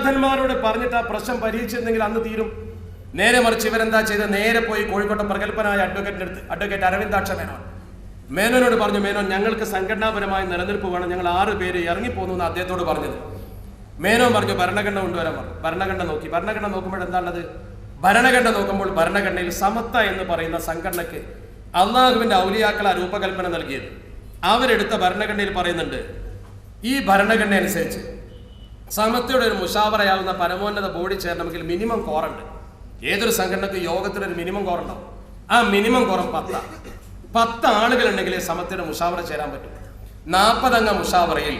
ഗുരുനാഥന്മാരോട് പറഞ്ഞിട്ട് ആ പ്രശ്നം പരിഹരിച്ചിരുന്നെങ്കിൽ അന്ന് തീരും. നേരെ മറിച്ച് ഇവരെന്താ ചെയ്തത്? നേരെ പോയി കോഴിക്കോട്ടെ പ്രഗത്ഭനായ അഡ്വക്കേറ്റ് അരവിന്ദാക്ഷ മേനോനോട് പറഞ്ഞു, മേനോൻ ഞങ്ങൾക്ക് സംഘടനാപരമായ നിലനിൽപ്പ് വേണം, ഞങ്ങൾ 6 പേര് ഇറങ്ങിപ്പോന്നു എന്ന് അദ്ദേഹത്തോട് പറഞ്ഞത്. മേനോൻ പറഞ്ഞു ഭരണഘടന കൊണ്ടുവരാൻ പറഞ്ഞു. ഭരണഘടന നോക്കി. ഭരണഘടന നോക്കുമ്പോൾ എന്താണത്? ഭരണഘടന നോക്കുമ്പോൾ ഭരണഘടനയിൽ സമത്വ എന്ന് പറയുന്ന സംഘടനയ്ക്ക് അള്ളാഹുവിന്റെ ഔലിയാക്കളെ രൂപകൽപ്പന നൽകിയത്. അവരെടുത്ത ഭരണഘടനയിൽ പറയുന്നുണ്ട്, ഈ ഭരണഘടന അനുസരിച്ച് സമത്വയുടെ ഒരു മുഷാവറയാവുന്ന പരമോന്നത ബോഡി ചേരണമെങ്കിൽ മിനിമം കോറുണ്ട്. ഏതൊരു സംഘടനക്ക് യോഗത്തിനൊരു മിനിമം കോറുണ്ടാവും. ആ മിനിമം കോറം 10 ആളുകളുണ്ടെങ്കിലേ സമത്വയുടെ മുഷാവറ ചേരാൻ പറ്റും. 40 അംഗ മുഷാവറയിൽ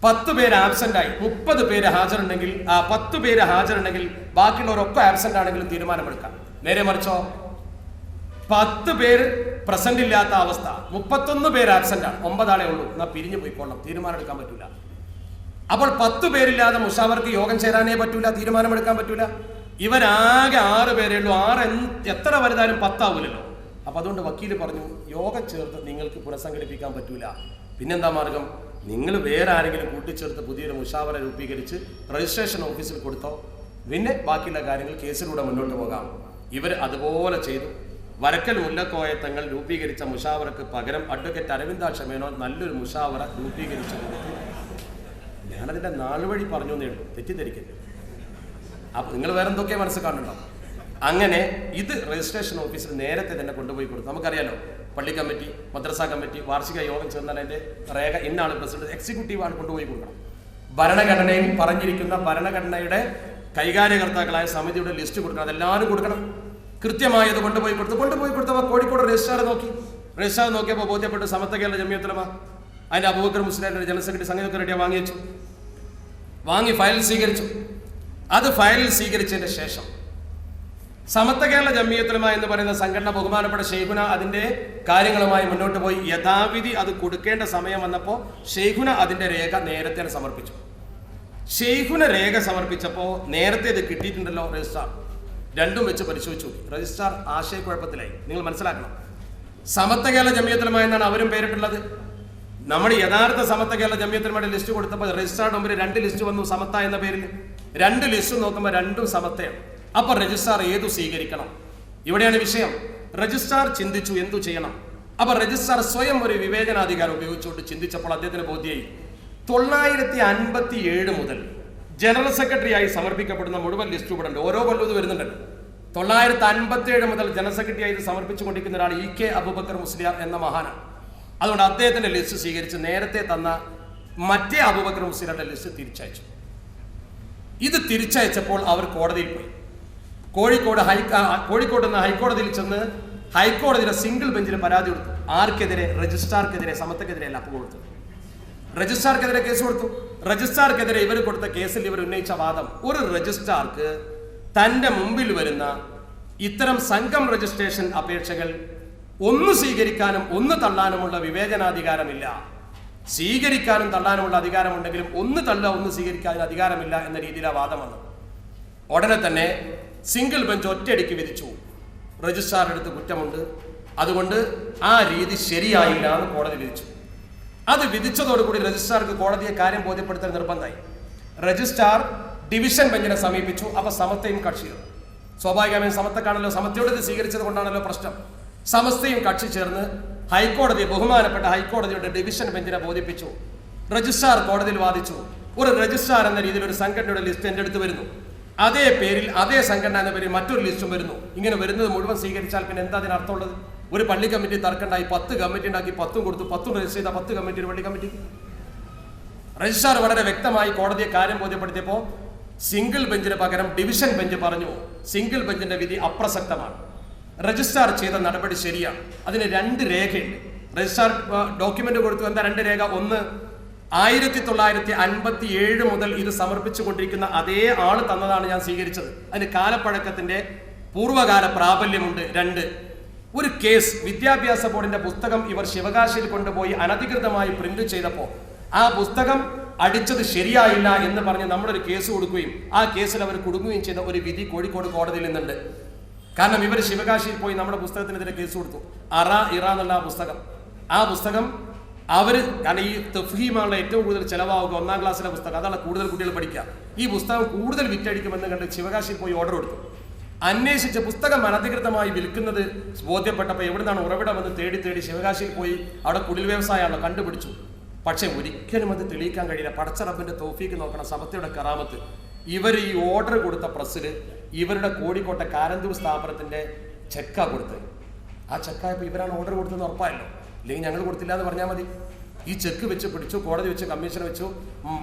10 പേര് ആബ്സെന്റ് ആയി 30 പേര് ഹാജരുണ്ടെങ്കിൽ 10 പേര് ഹാജരുണ്ടെങ്കിൽ ബാക്കിയുള്ളവരൊക്കെ ആബ്സെന്റ് ആണെങ്കിലും തീരുമാനമെടുക്കാം. നേരെ മറിച്ചോ 10 പേര് പ്രസന്റ് ഇല്ലാത്ത അവസ്ഥ, 31 പേര് ആബ്സെന്റ് ആണ്, 9 ആളേ ഉള്ളൂ, എന്നാൽ പിരിഞ്ഞു പോയിക്കൊള്ളണം, തീരുമാനം എടുക്കാൻ പറ്റൂല. അപ്പോൾ 10 പേരില്ലാതെ മുഷാവർക്ക് യോഗം ചേരാനേ പറ്റൂല, തീരുമാനമെടുക്കാൻ പറ്റൂല. ഇവരാകെ 6 പേരേ ഉള്ളൂ. 6 എത്ര വലുതായാലും 10 ആവൂലല്ലോ. അപ്പൊ അതുകൊണ്ട് വക്കീല് പറഞ്ഞു, യോഗം ചേർത്ത് നിങ്ങൾക്ക് പുനഃസംഘടിപ്പിക്കാൻ പറ്റൂല. പിന്നെന്താ മാർഗം? നിങ്ങൾ വേറെ ആരെങ്കിലും കൂട്ടിച്ചേർത്ത് പുതിയൊരു മുഷാവറ രൂപീകരിച്ച് രജിസ്ട്രേഷൻ ഓഫീസിൽ കൊടുത്തോ, പിന്നെ ബാക്കിയുള്ള കാര്യങ്ങൾ കേസിലൂടെ മുന്നോട്ട് പോകാം. ഇവർ അതുപോലെ ചെയ്തു. വരക്കൽ മുല്ലക്കോയ തങ്ങൾ രൂപീകരിച്ച മുഷാവറക്ക് പകരം അഡ്വക്കേറ്റ് അരവിന്ദാക്ഷ മേനോൻ നല്ലൊരു മുഷാവറ രൂപീകരിച്ചു കൊടുത്തു. ഞാനതിൻ്റെ നാളുവഴി പറഞ്ഞു എന്നേ ഉള്ളൂ, തെറ്റിദ്ധരിക്കരുത്. അപ്പൊ നിങ്ങൾ വേറെ എന്തൊക്കെയാ മനസ്സിൽ കാണുന്നുണ്ടോ? അങ്ങനെ ഇത് രജിസ്ട്രേഷൻ ഓഫീസിൽ നേരത്തെ തന്നെ കൊണ്ടുപോയി കൊടുത്തു. നമുക്കറിയാലോ, പള്ളി കമ്മിറ്റി, മദ്രസ കമ്മിറ്റി വാർഷിക യോഗം ചേർന്നാൽ അതിൻ്റെ രേഖ ഇന്നാണ് പ്രസിഡന്റ്, എക്സിക്യൂട്ടീവ് ആണ് കൊണ്ടുപോയി കൊടുക്കണം. ഭരണഘടനയിൽ പറഞ്ഞിരിക്കുന്ന ഭരണഘടനയുടെ കൈകാര്യകർത്താക്കളായ സമിതിയുടെ ലിസ്റ്റ് കൊടുക്കണം, അതെല്ലാവരും കൊടുക്കണം. കൃത്യമായത് കൊണ്ടുപോയി കൊടുത്തപ്പോൾ കോഴിക്കോട് രജിസ്ട്രാർ നോക്കിയപ്പോൾ ബോധ്യപ്പെട്ടു സമത്വ കേരള ജമിയത്തുൽ ഉലമ അതിൻ്റെ അബൂബക്കർ മുസ്ലിയാരുടെ ജനറൽ സെക്രട്ടറി സംഗീതമൊക്കെ റെഡിയാ വാങ്ങി ഫയൽ സ്വീകരിച്ചു. അത് ഫയലിൽ സ്വീകരിച്ചതിന്റെ ശേഷം സമത്വ കേരള ജമിയത്തുൽ ഉലമ എന്ന് പറയുന്ന സംഘടന ബഹുമാനപ്പെട്ട ഷെയ്ഖുന അതിന്റെ കാര്യങ്ങളുമായി മുന്നോട്ട് പോയി. യഥാവിധി അത് കൊടുക്കേണ്ട സമയം വന്നപ്പോൾ ഷെയ്ഖുന അതിന്റെ രേഖ നേരത്തെ സമർപ്പിച്ചു. ഷെയ്ഖുന രേഖ സമർപ്പിച്ചപ്പോൾ നേരത്തെ ഇത് കിട്ടിയിട്ടുണ്ടല്ലോ രജിസ്ട്രാർ, രണ്ടും വെച്ച് പരിശോധിച്ചു. രജിസ്ട്രാർ ആശയക്കുഴപ്പത്തിലായി. നിങ്ങൾ മനസ്സിലാക്കണം, സമത്വ കേരള ജമിയത്തുൽ ഉലമ എന്നാണ് അവരും പേരിട്ടുള്ളത്. നമ്മൾ യഥാർത്ഥ സമത്വ കേരള ജമിയത്തുൽ ഉലമയുടെ ലിസ്റ്റ് കൊടുത്തപ്പോൾ രജിസ്ട്രാറിന്റെ മുമ്പിൽ 2 ലിസ്റ്റ് വന്നു സമത്വ എന്ന പേരിൽ. 2 ലിസ്റ്റ് നോക്കുമ്പോൾ രണ്ടും സമത്വയാണ്. അപ്പൊ രജിസ്ട്രാർ ഏതു സ്വീകരിക്കണം? ഇവിടെയാണ് വിഷയം. രജിസ്ട്രാർ ചിന്തിച്ചു എന്തു ചെയ്യണം. അപ്പൊ രജിസ്ട്രാർ സ്വയം ഒരു വിവേചനാധികാരം ഉപയോഗിച്ചുകൊണ്ട് ചിന്തിച്ചപ്പോൾ അദ്ദേഹത്തിന് ബോധ്യമായി 957 മുതൽ ജനറൽ സെക്രട്ടറിയായി സമർപ്പിക്കപ്പെടുന്ന മുഴുവൻ ലിസ്റ്റ് ഇവിടെ ഉണ്ട്. ഓരോ കൊല്ലം ഇത് വരുന്നുണ്ടല്ലോ. 957 മുതൽ ജനറൽ സെക്രട്ടറിയായി ഇത് സമർപ്പിച്ചുകൊണ്ടിരിക്കുന്ന ഒരാൾ ഇ കെ അബൂബക്കർ മുസ്ലിയാർ എന്ന മഹാനാണ്. അതുകൊണ്ട് അദ്ദേഹത്തിന്റെ ലിസ്റ്റ് സ്വീകരിച്ച് നേരത്തെ തന്ന മറ്റേ അബൂബക്കർ മുസ്ലിയാരുടെ ലിസ്റ്റ് തിരിച്ചയച്ചു. ഇത് തിരിച്ചയച്ചപ്പോൾ അവർ കോടതിയിൽ പോയി. കോഴിക്കോട് നിന്ന് ഹൈക്കോടതിയിൽ ചെന്ന് ഹൈക്കോടതിയുടെ സിംഗിൾ ബെഞ്ചിൽ പരാതി കൊടുത്തു. ആർക്കെതിരെ? രജിസ്ട്രാർക്കെതിരെ, സമത്വക്കെതിരെ അല്ല. അപ്പോൾ കൊടുത്തു രജിസ്ട്രാർക്കെതിരെ കേസ് കൊടുത്തു. രജിസ്ട്രാർക്കെതിരെ ഇവർ കൊടുത്ത കേസിൽ ഇവർ ഉന്നയിച്ച വാദം, ഒരു രജിസ്ട്രാർക്ക് തന്റെ മുമ്പിൽ വരുന്ന ഇത്തരം സംഘം രജിസ്ട്രേഷൻ അപേക്ഷകൾ ഒന്ന് സ്വീകരിക്കാനും ഒന്ന് തള്ളാനുമുള്ള വിവേചനാധികാരമില്ല. സ്വീകരിക്കാനും തള്ളാനുമുള്ള അധികാരമുണ്ടെങ്കിലും ഒന്ന് തള്ളുക ഒന്ന് സ്വീകരിക്കാനും അധികാരമില്ല എന്ന രീതിയിലാണ് വാദം വന്നത്. ഉടനെ തന്നെ സിംഗിൾ ബെഞ്ച് ഒറ്റയടിക്ക് വിധിച്ചു, രജിസ്ട്രാറുടെ അടുത്ത് കുറ്റമുണ്ട്, അതുകൊണ്ട് ആ രീതി ശരിയായില്ല എന്ന് കോടതി വിധിച്ചു. അത് വിധിച്ചതോടുകൂടി രജിസ്ട്രാർക്ക് കോടതിയെ കാര്യം ബോധ്യപ്പെടുത്താൻ നിർബന്ധമായി. രജിസ്ട്രാർ ഡിവിഷൻ ബെഞ്ചിനെ സമീപിച്ചു. അപ്പൊ സമസ്തയും കക്ഷിയും, സ്വാഭാവികമായും സമത്വക്കാണല്ലോ, സമത്വയോട് ഇത് സ്വീകരിച്ചത് കൊണ്ടാണല്ലോ പ്രശ്നം. സമസ്തയും കക്ഷി ചേർന്ന് ബഹുമാനപ്പെട്ട ഹൈക്കോടതിയുടെ ഡിവിഷൻ ബെഞ്ചിനെ ബോധിപ്പിച്ചു. രജിസ്ട്രാർ കോടതിയിൽ വാദിച്ചു, ഒരു രജിസ്ട്രാർ എന്ന രീതിയിൽ ഒരു സംഘടനയുടെ ലിസ്റ്റ് എൻ്റെ അടുത്ത് വരുന്നു, അതേ പേരിൽ അതേ സംഘടന എന്ന പേരിൽ മറ്റൊരു ലിസ്റ്റും വരുന്നു. ഇങ്ങനെ വരുന്നത് മുഴുവൻ സ്വീകരിച്ചാൽ പിന്നെ എന്താ അതിനർത്ഥമുള്ളത്? ഒരു പള്ളി കമ്മിറ്റി തർക്കമുണ്ടായി, 10 കമ്മിറ്റി ഉണ്ടാക്കി, 10 കൊടുത്തു, 10 രജിസ്റ്റർ ചെയ്ത 10 കമ്മിറ്റി ഒരു പള്ളി കമ്മിറ്റി. രജിസ്ട്രാർ വളരെ വ്യക്തമായി കോടതിയെ കാര്യം ബോധ്യപ്പെടുത്തിയപ്പോൾ സിംഗിൾ ബെഞ്ചിന് പകരം ഡിവിഷൻ ബെഞ്ച് പറഞ്ഞു സിംഗിൾ ബെഞ്ചിന്റെ വിധി അപ്രസക്തമാണ്, രജിസ്ട്രാർ ചെയ്ത നടപടി ശരിയാണ്. അതിന് 2 രേഖയുണ്ട്. രജിസ്ട്രാർ ഡോക്യുമെന്റ് കൊടുത്തു. എന്താ 2 രേഖ? ഒന്ന്, 1957 മുതൽ ഇത് സമർപ്പിച്ചുകൊണ്ടിരിക്കുന്ന അതേ ആള് തന്നതാണ് ഞാൻ സ്വീകരിച്ചത്, അതിന് കാലപ്പഴക്കത്തിന്റെ പൂർവ്വകാല പ്രാബല്യമുണ്ട്. 2, ഒരു കേസ് വിദ്യാഭ്യാസ ബോർഡിന്റെ പുസ്തകം ഇവർ ശിവകാശിയിൽ കൊണ്ടുപോയി അനധികൃതമായി പ്രിന്റ് ചെയ്തപ്പോൾ ആ പുസ്തകം അടിച്ചത് ശരിയായില്ല എന്ന് പറഞ്ഞ് നമ്മളൊരു കേസ് കൊടുക്കുകയും ആ കേസിൽ അവർ കുടുങ്ങുകയും ചെയ്ത ഒരു വിധി കോഴിക്കോട് കോടതിയിൽ നിന്നുണ്ട്. കാരണം ഇവർ ശിവകാശിയിൽ പോയി നമ്മുടെ പുസ്തകത്തിനെതിരെ കേസ് കൊടുത്തു. ഇറ എന്നുള്ള ആ പുസ്തകം കാരണം ഈ തഫ്ഹീമാണുള്ള ഏറ്റവും കൂടുതൽ ചിലവാകുക 1ാം ക്ലാസ്സിലെ പുസ്തകം, അതാണ് കൂടുതൽ കുട്ടികൾ പഠിക്കുക. ഈ പുസ്തകം കൂടുതൽ വിറ്റടിക്കുമെന്ന് കണ്ട് ശിവകാശിയിൽ പോയി ഓർഡർ കൊടുത്തു. അന്വേഷിച്ച് പുസ്തകം അനധികൃതമായി വിൽക്കുന്നത് ബോധ്യപ്പെട്ടപ്പോൾ എവിടുന്നാണ് ഉറവിടമെന്ന് തേടി ശിവകാശിയിൽ പോയി അവിടെ കുടിൽ വ്യവസായമാണല്ലോ കണ്ടുപിടിച്ചു. പക്ഷെ ഒരിക്കലും അത് തെളിയിക്കാൻ കഴിയില്ല. പടച്ച റബ്ബിന്റെ തൗഫീക്ക് നോക്കണം, സമത്തയുടെ കറാമത്ത്. ഇവർ ഈ ഓർഡർ കൊടുത്ത പ്രസ്സിൽ ഇവരുടെ കോഴിക്കോട്ടെ കാരന്തൂർ സ്ഥാപനത്തിന്റെ ചെക്കാ കൊടുത്ത്. ആ ചെക്കായപ്പോൾ ഇവരാണ് ഓർഡർ കൊടുത്തതെന്ന് ഉറപ്പായല്ലോ. അല്ലെങ്കിൽ ഞങ്ങൾ കൊടുത്തില്ല എന്ന് പറഞ്ഞാൽ മതി. ഈ ചെക്ക് വെച്ച് പിടിച്ചു, കോടതി വെച്ച് കമ്മീഷൻ വെച്ചു,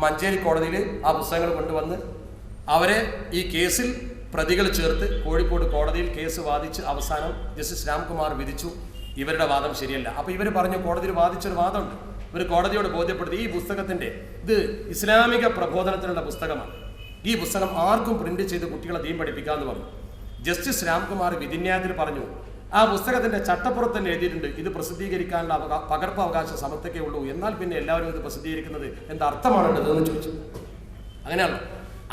മഞ്ചേരി കോടതിയിൽ ആ പുസ്തകങ്ങൾ കൊണ്ടുവന്ന് അവരെ ഈ കേസിൽ പ്രതികൾ ചേർത്ത് കോഴിക്കോട് കോടതിയിൽ കേസ് വാദിച്ച് അവസാനം ജസ്റ്റിസ് രാംകുമാർ വിധിച്ചു ഇവരുടെ വാദം ശരിയല്ല. അപ്പൊ ഇവർ പറഞ്ഞു കോടതിയിൽ വാദിച്ചൊരു വാദമുണ്ട്. ഒരു കോടതിയോട് ബോധ്യപ്പെടുത്തി ഈ പുസ്തകത്തിന്റെ ഇത് ഇസ്ലാമിക പ്രബോധനത്തിനുള്ള പുസ്തകമാണ്, ഈ പുസ്തകം ആർക്കും പ്രിന്റ് ചെയ്ത് കുട്ടികളെ ദീൻ പഠിപ്പിക്കാമെന്ന് പറഞ്ഞു. ജസ്റ്റിസ് രാംകുമാർ വിധിന്യായത്തിൽ പറഞ്ഞു ആ പുസ്തകത്തിന്റെ ചട്ടപ്പുറത്ത് തന്നെ എഴുതിയിട്ടുണ്ട് ഇത് പ്രസിദ്ധീകരിക്കാനുള്ള പകർപ്പവകാശം സമത്തൊക്കെ ഉള്ളൂ, എന്നാൽ പിന്നെ എല്ലാവരും ഇത് പ്രസിദ്ധീകരിക്കുന്നത് എന്താ അർത്ഥമാണുള്ളതെന്ന് ചോദിച്ചു. അങ്ങനെയാണല്ലോ,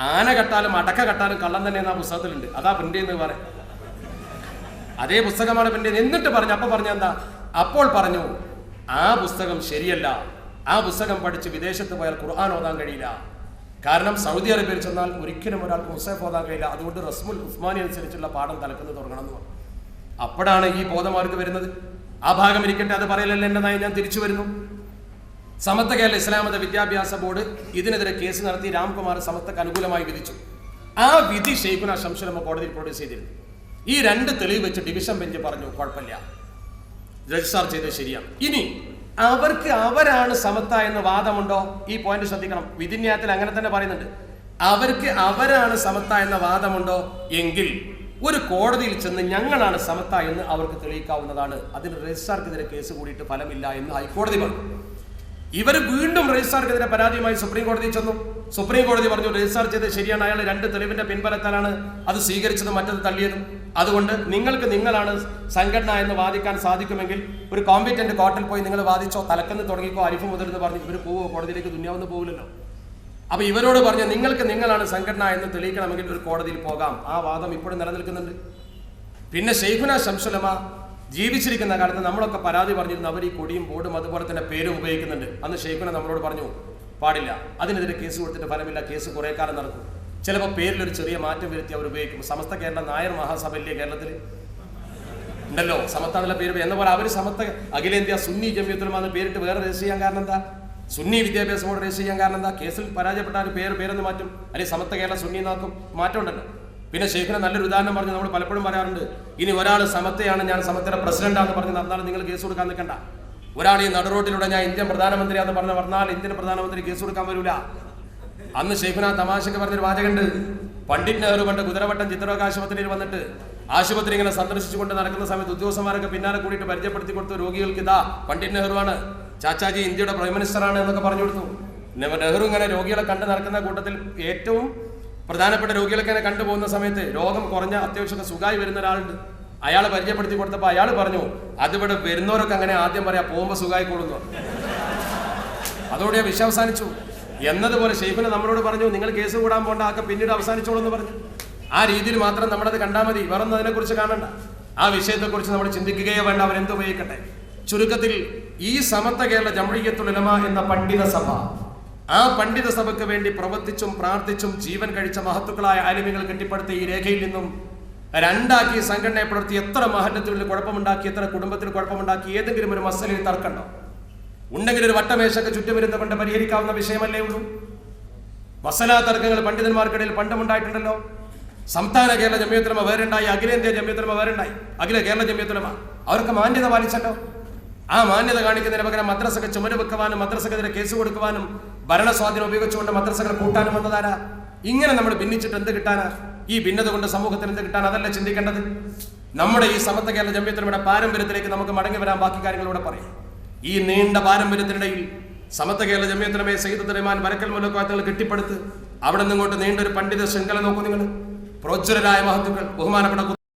ആന കട്ടാലും അടക്ക കട്ടാലും കള്ളം തന്നെ ആ പുസ്തകത്തിലുണ്ട്, അതാ പ്രിന്റ് ചെയ്യുന്നത് പറയാം. അതേ പുസ്തകമാണ് പ്രിന്റ് ചെയ്യുന്നത്. എന്നിട്ട് പറഞ്ഞു അപ്പോൾ പറഞ്ഞു ആ പുസ്തകം ശരിയല്ല, ആ പുസ്തകം പഠിച്ച് വിദേശത്ത് പോയാൽ ഖുർആൻ ഓതാൻ കഴിയില്ല. കാരണം സൗദി അറേബ്യയിൽ ചെന്നാൽ ഒരിക്കലും ഒരാൾക്ക് മുസഹഫ് ഓതാൻ കഴിയില്ല. അതുകൊണ്ട് റസ്മുൽ ഉസ്മാനി അനുസരിച്ചുള്ള പാഠം തലക്കുന്നത് തുടങ്ങണം എന്ന് പറഞ്ഞു. അപ്പോഴാണ് ഈ ബോധം അവർക്ക് വരുന്നത്. ആ ഭാഗം ഇരിക്കട്ടെ, അത് പറയലല്ല എൻ്റെ നയം. ഞാൻ തിരിച്ചു വരുന്നു. സമത്വ കേരള ഇസ്ലാമത വിദ്യാഭ്യാസ ബോർഡ് ഇതിനെതിരെ കേസ് നടത്തി രാംകുമാർ സമത്വക്ക് അനുകൂലമായി വിധിച്ചു. ആ വിധി ഷെയ്ഖുന ശംസുലമ കോടതിയിൽ പ്രൊഡ്യൂസ് ചെയ്തിരുന്നു. ഈ 2 തെളിവ് വെച്ച് ഡിവിഷൻ ബെഞ്ച് പറഞ്ഞു കുഴപ്പമില്ല, രജിസ്ട്രാർ ചെയ്തത് ശരിയാണ്. ഇനി അവരാണ് സമത്വ എന്ന വാദമുണ്ടോ? ഈ പോയിന്റ് ശ്രദ്ധിക്കണം. വിധിന്യായത്തിൽ അങ്ങനെ തന്നെ പറയുന്നുണ്ട്. അവരാണ് സമത്വ എന്ന വാദമുണ്ടോ എങ്കിൽ ഒരു കോടതിയിൽ ചെന്ന് ഞങ്ങളാണ് സമത്വ എന്ന് അവർക്ക് തെളിയിക്കാവുന്നതാണ്. അതിന് രജിസ്ട്രാർക്കെതിരെ കേസ് കൂടിയിട്ട് ഫലമില്ല എന്ന് ഹൈക്കോടതി പറഞ്ഞു. ഇവർ വീണ്ടും രജിസ്ട്രാർക്കെതിരെ പരാതിയുമായി സുപ്രീം കോടതിയിൽ ചെന്നു. സുപ്രീം കോടതി പറഞ്ഞു രജിസ്ട്രാർ ചെയ്തത് ശരിയാണ്, അയാൾ 2 തെളിവിന്റെ പിൻബലത്താലാണ് അത് സ്വീകരിച്ചതും മറ്റത് തള്ളിയതും. അതുകൊണ്ട് നിങ്ങളാണ് സംഘടന എന്ന് വാദിക്കാൻ സാധിക്കുമെങ്കിൽ ഒരു കോമ്പറ്റന്റ് കോർട്ടിൽ പോയി നിങ്ങൾ വാദിച്ചോ, തലക്കെന്ന് തുടങ്ങിക്കോ, അരിഫ് മുതൽ എന്ന് പറഞ്ഞു. ഇവർ പോവോ? കോടതിയിലേക്ക് ദുന്യാവെന്ന് പോകില്ലല്ലോ. അപ്പൊ ഇവരോട് പറഞ്ഞു നിങ്ങളാണ് സംഘടന എന്ന് തെളിയിക്കണമെങ്കിൽ ഒരു കോടതിയിൽ പോകാം. ആ വാദം ഇപ്പോഴും നിലനിൽക്കുന്നുണ്ട്. പിന്നെ ഷെയ്ഖുന ശംസുലമ ജീവിച്ചിരിക്കുന്ന കാലത്ത് നമ്മളൊക്കെ പരാതി പറഞ്ഞിരുന്നു അവർ ഈ കൊടിയും ബോർഡും അതുപോലെ തന്നെ പേരും ഉപയോഗിക്കുന്നുണ്ട്. അന്ന് ഷെയ്ഖുന നമ്മളോട് പറഞ്ഞു പാടില്ല, അതിനെതിരെ കേസ് കൊടുത്തിട്ട് ഫലമില്ല, കേസ് കുറെ കാലം നടക്കും. ചിലപ്പോൾ പേരിലൊരു ചെറിയ മാറ്റം വരുത്തി അവർ ഉപയോഗിക്കും. സമസ്ത കേരള നായർ മഹാസഭയിലെ കേരളത്തിൽ ഉണ്ടല്ലോ സമത്താണ് പേര് എന്ന പോലെ അവർ സമത്വ അഖിലേന്ത്യാ സുന്നി ജമിയത്തുലമ എന്ന് പേരിട്ട് വേറെ രജിസ്റ്റർ ചെയ്യാൻ കാരണം എന്താ? സുന്നി വിദ്യാഭ്യാസം ബോർഡ് രജിസ്റ്റർ ചെയ്യാൻ കാരണം എന്താ? കേസിൽ പരാജയപ്പെട്ടാൽ പേരെന്ന് മാറ്റും, അല്ലെങ്കിൽ സമത്വ കേരള സുന്നി എന്നാക്കും, മാറ്റം ഉണ്ടല്ലോ. പിന്നെ ഷെയ്ഖിനെ നല്ലൊരു ഉദാഹരണം പറഞ്ഞു. നമ്മൾ പലപ്പോഴും പറയാറുണ്ട് ഇനി ഒരാൾ സമത്വയാണ് ഞാൻ സമത്വയുടെ പ്രസിഡന്റാന്ന് പറഞ്ഞ് നടന്നാലും നിങ്ങൾ കേസ് കൊടുക്കാൻ നിൽക്കണ്ട. ഒരാൾ ഈ നടുറോട്ടിലൂടെ ഞാൻ ഇന്ത്യൻ പ്രധാനമന്ത്രിയാന്ന് പറഞ്ഞാൽ ഇന്ത്യൻ പ്രധാനമന്ത്രി കേസ് കൊടുക്കാൻ വരൂല. അന്ന് ഷെയ്ഖുന തമാശക്ക് പറഞ്ഞൊരു വാചകമുണ്ട്. പണ്ഡിറ്റ് നെഹ്റു പണ്ട് കുതിരവട്ടം ചിത്രരോഗ ആശുപത്രിയിൽ വന്നിട്ട് ആശുപത്രി ഇങ്ങനെ സന്ദർശിച്ചുകൊണ്ട് നടക്കുന്ന സമയത്ത് ഉദ്യോഗസ്ഥന്മാരൊക്കെ പിന്നാലെ കൂടിയിട്ട് പരിചയപ്പെടുത്തി കൊടുത്തു രോഗികൾക്ക് ഇതാ പണ്ഡിറ്റ് നെഹ്റു ആണ്, ചാച്ചാജി ഇന്ത്യയുടെ പ്രൈം മിനിസ്റ്റർ ആണ് എന്നൊക്കെ പറഞ്ഞു കൊടുത്തു. നെഹ്റു ഇങ്ങനെ രോഗികളെ കണ്ട് നടക്കുന്ന കൂട്ടത്തിൽ ഏറ്റവും പ്രധാനപ്പെട്ട രോഗികളൊക്കെ ഇങ്ങനെ കണ്ടുപോകുന്ന സമയത്ത് രോഗം കുറഞ്ഞ അത്യാവശ്യം സുഖമായി വരുന്ന ഒരാളുണ്ട്. അയാൾ പരിചയപ്പെടുത്തി കൊടുത്തപ്പോൾ അയാൾ പറഞ്ഞു അതിവിടെ വരുന്നവരൊക്കെ അങ്ങനെ ആദ്യം പറയാ പോകുമ്പോൾ സുഖമായിക്കൊള്ളുന്നു. അതോടെ വിഷയം അവസാനിച്ചു. എന്നതുപോലെ ഷെയ്ഖുന നമ്മളോട് പറഞ്ഞു നിങ്ങൾ കേസ് കൂടാൻ പോകണ്ട, ആക്കെ പിന്നീട് അവസാനിച്ചോളൂ എന്ന് പറഞ്ഞു. ആ രീതിയിൽ മാത്രം നമ്മളത് കണ്ടാൽ മതി, വേറൊന്നും അതിനെക്കുറിച്ച് കാണണ്ട. ആ വിഷയത്തെക്കുറിച്ച് നമ്മൾ ചിന്തിക്കുകയോ വേണ്ട, അവരെന്ത് ഉപയോഗിക്കട്ടെ. ചുരുക്കത്തിൽ ഈ സമത്വ കേരള ജംഇയ്യത്തുൽ ഉലമ എന്ന പണ്ഡിത സഭ, ആ പണ്ഡിത സഭയ്ക്ക് വേണ്ടി പ്രവർത്തിച്ചും പ്രാർത്ഥിച്ചും ജീവൻ കഴിച്ച മഹത്തുക്കളായ ആലിമ്യങ്ങൾ കെട്ടിപ്പടുത്ത ഈ രേഖയിൽ നിന്നും 2 സംഘടനയെ പുലർത്തി എത്ര മഹല്ലത്തിൽ കുഴപ്പമുണ്ടാക്കി, എത്ര കുടുംബത്തിൽ കുഴപ്പമുണ്ടാക്കി, ഏതെങ്കിലും ഒരു മസലയിൽ തർക്കമുണ്ടോ? ഉണ്ടെങ്കിൽ ഒരു വട്ടമേശക്ക് ചുറ്റുമിരുന്ന് കൊണ്ട് പരിഹരിക്കാവുന്ന വിഷയമല്ലേ ഉള്ളൂ. മസലാ തർക്കങ്ങൾ പണ്ഡിതന്മാർക്കിടയിൽ പണ്ടുമുണ്ടായിട്ടുണ്ടല്ലോ. സംസ്ഥാന കേരള ജംഇയ്യത്തുൽ ഉലമ വേറുണ്ടായി, അഖിലേന്ത്യാ ജംഇയ്യത്തുൽ ഉലമ വേറുണ്ടായി, അഖില കേരള ജംഇയ്യത്തുൽ ഉലമ അവർക്ക് മാന്യത പാലിച്ചല്ലോ. ആ മാന്യത കാണിക്കുന്നതിന് പകരം മദ്രസക്ക് ചുമര് വെക്കുവാനും മദ്രസക്കെതിരെ കേസ് കൊടുക്കുവാനും ഭരണസ്വാധീനം ഉപയോഗിച്ചുകൊണ്ട് മദ്രസകൾ കൂട്ടാനും വന്നതാരാ? ഇങ്ങനെ നമ്മൾ ഭിന്നിച്ചിട്ട് എന്ത് കിട്ടാനാ? ഈ ഭിന്നത കൊണ്ട് സമൂഹത്തിന് എന്ത് കിട്ടാൻ? അതല്ല ചിന്തിക്കേണ്ടത്. നമ്മുടെ ഈ സമത്വ കേരള ജംഇയ്യത്തുൽ ഉലമയുടെ പാരമ്പര്യത്തിലേക്ക് നമുക്ക് മടങ്ങി വരാൻ ബാക്കി കാര്യങ്ങളിലൂടെ പറയാം. ഈ നീണ്ട പാരമ്പര്യത്തിനിടയിൽ സമത്വ കേരള ജംഇയ്യത്തുൽ ഉലമയെ സയ്യിദ് റഹ്മാൻ ബരക്കൽ മുലക്കാത്തുകൾ കെട്ടിപ്പടുത്ത് അവിടെ നിന്നിങ്ങോട്ട് നീണ്ടൊരു പണ്ഡിത ശൃംഖല നോക്കൂ നിങ്ങൾ. പ്രോജ്വലരായ മഹത്തുക്കൾ, ബഹുമാനപ്പെട്ട